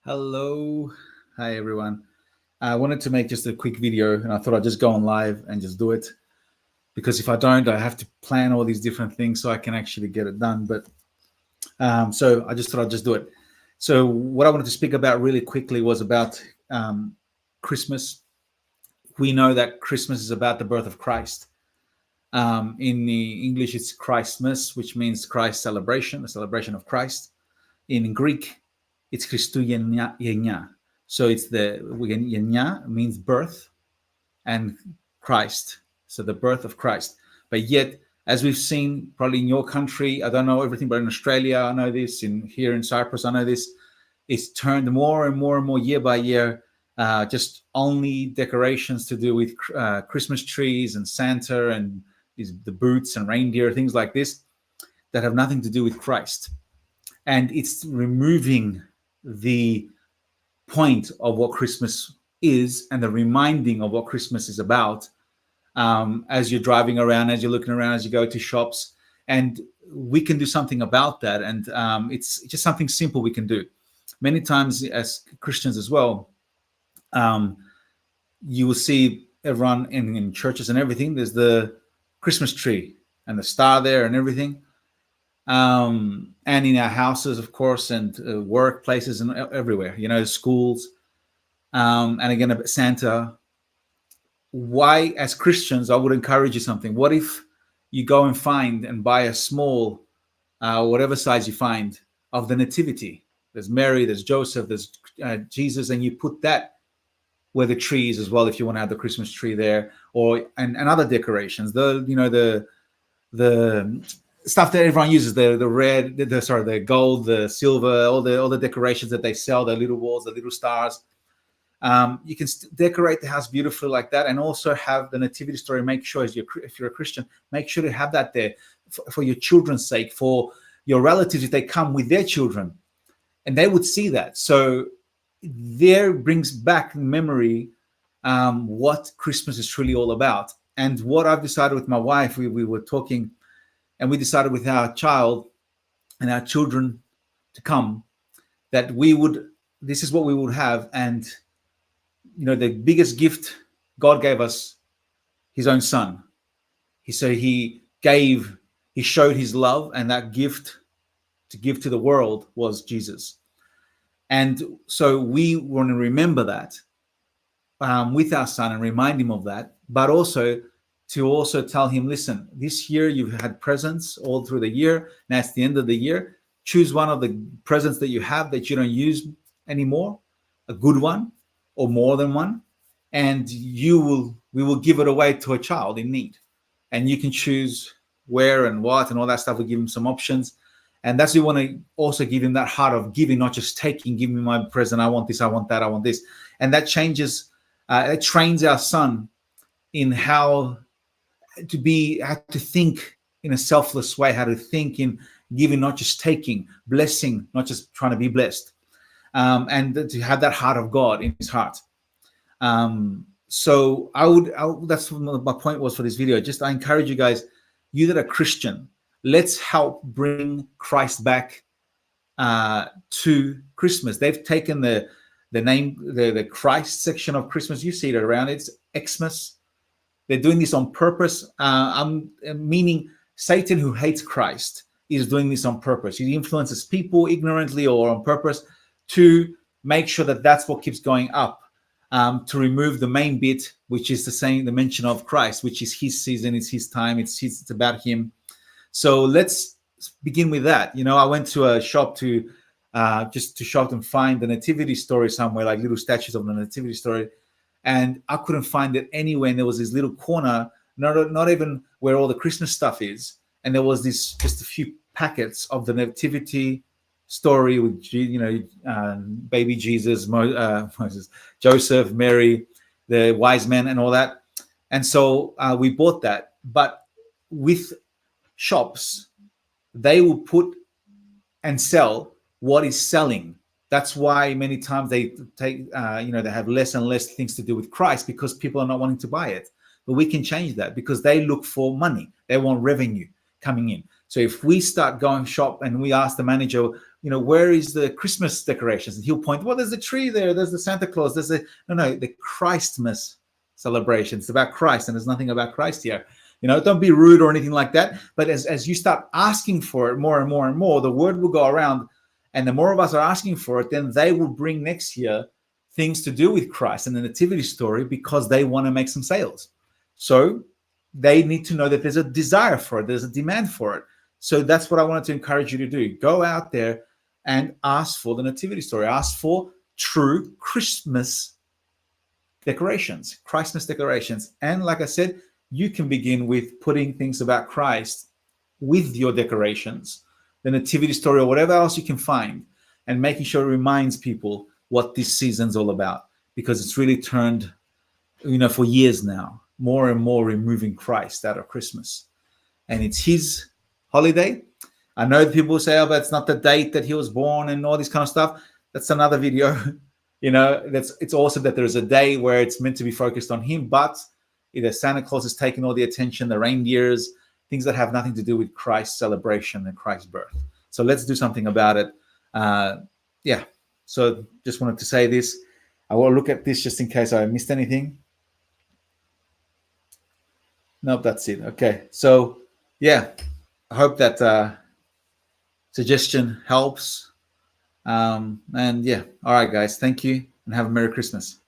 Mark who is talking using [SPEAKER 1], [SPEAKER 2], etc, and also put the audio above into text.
[SPEAKER 1] Hello. Hi, everyone. I wanted to make just a quick video and I thought I'd just go on live and just do it because if I don't, I have to plan all these different things so I can actually get it done. But so I just thought I'd just do it. So what I wanted to speak about really quickly was about Christmas. We know that Christmas is about the birth of Christ. In the English, it's Christmas, which means Christ celebration, the celebration of Christ. In Greek, it's Christougenia. So it's Genia means birth and Christ. So the birth of Christ. But yet, as we've seen probably in your country, I don't know everything, but in Australia, I know this. Here in Cyprus, I know this. It's turned more and more and more year by year. Just only decorations to do with Christmas trees and Santa and the boots and reindeer, things like this that have nothing to do with Christ. And it's removing the point of what Christmas is and the reminding of what Christmas is about as you're driving around, as you're looking around, as you go to shops. And we can do something about that. And it's just something simple we can do. Many times as Christians as well, you will see everyone in churches and everything, there's the Christmas tree and the star there and everything. And in our houses, of course, and workplaces and everywhere, schools. And again, about Santa. Why, as Christians, I would encourage you something. What if you go and find and buy a small, whatever size you find, of the Nativity? There's Mary, there's Joseph, there's Jesus, and you put that where the tree is as well, if you want to have the Christmas tree there, and other decorations. The stuff that everyone uses, the red, the gold, the silver, all the decorations that they sell, the little walls, the little stars. You can decorate the house beautifully like that, and also have the nativity story. Make sure, if you're a Christian, make sure to have that there for your children's sake, for your relatives if they come with their children, and they would see that. So there brings back memory what Christmas is truly all about. And what I've decided with my wife, we were talking. And we decided with our child and our children to come that this is what we would have. And, the biggest gift God gave us, his own son. He showed his love, and that gift to give to the world was Jesus. And so we want to remember that with our son and remind him of that, but also to tell him, listen, this year you've had presents all through the year. Now it's the end of the year. Choose one of the presents that you have that you don't use anymore, a good one or more than one, and we will give it away to a child in need. And you can choose where and what and all that stuff. We give him some options. And that's, we want to also give him that heart of giving, not just taking. Give me my present. I want this, I want that, I want this. And that changes, it trains our son in how to think in a selfless way, how to think in giving, not just taking, blessing, not just trying to be blessed, and to have that heart of God in his heart. So that's what my point was for this video. I encourage you guys, you that are Christian, let's help bring Christ back to Christmas. They've taken the name, the Christ section of Christmas. You see it around. It's Xmas. They're doing this on purpose. Meaning Satan, who hates Christ, is doing this on purpose. He influences people ignorantly or on purpose to make sure that that's what keeps going up, to remove the main bit, which is the mention of Christ, which is his season, it's his time, it's about him. So let's begin with that. I went to a shop to shop and find the nativity story somewhere, like little statues of the nativity story. And I couldn't find it anywhere. And there was this little corner, not even where all the Christmas stuff is. And there was just a few packets of the nativity story with, baby Jesus, Moses, Joseph, Mary, the wise men and all that. And so we bought that. But with shops, they will put and sell what is selling. That's why many times they take, they have less and less things to do with Christ, because people are not wanting to buy it. But we can change that, because they look for money. They want revenue coming in. So if we start going shop and we ask the manager, where is the Christmas decorations? And he'll point, well, there's a tree there, there's the Santa Claus, there's the Christmas celebration. It's about Christ, and there's nothing about Christ here. Don't be rude or anything like that. But as you start asking for it more and more and more, the word will go around, and the more of us are asking for it, then they will bring next year things to do with Christ and the nativity story, because they want to make some sales. So they need to know that there's a desire for it, there's a demand for it. So that's what I wanted to encourage you to do. Go out there and ask for the nativity story. Ask for true Christmas decorations, Christmas decorations. And like I said, you can begin with putting things about Christ with your decorations, the nativity story or whatever else you can find, and making sure it reminds people what this season's all about, because it's really turned, for years now, more and more removing Christ out of Christmas. And it's his holiday. I know people say, oh, but it's not the date that he was born and all this kind of stuff. That's another video. It's awesome that there's a day where it's meant to be focused on him, but either Santa Claus has taken all the attention, the reindeers, things that have nothing to do with Christ's celebration and Christ's birth. So let's do something about it. So just wanted to say this. I will look at this just in case I missed anything. Nope, that's it. Okay. So I hope that suggestion helps. All right, guys, thank you, and have a Merry Christmas.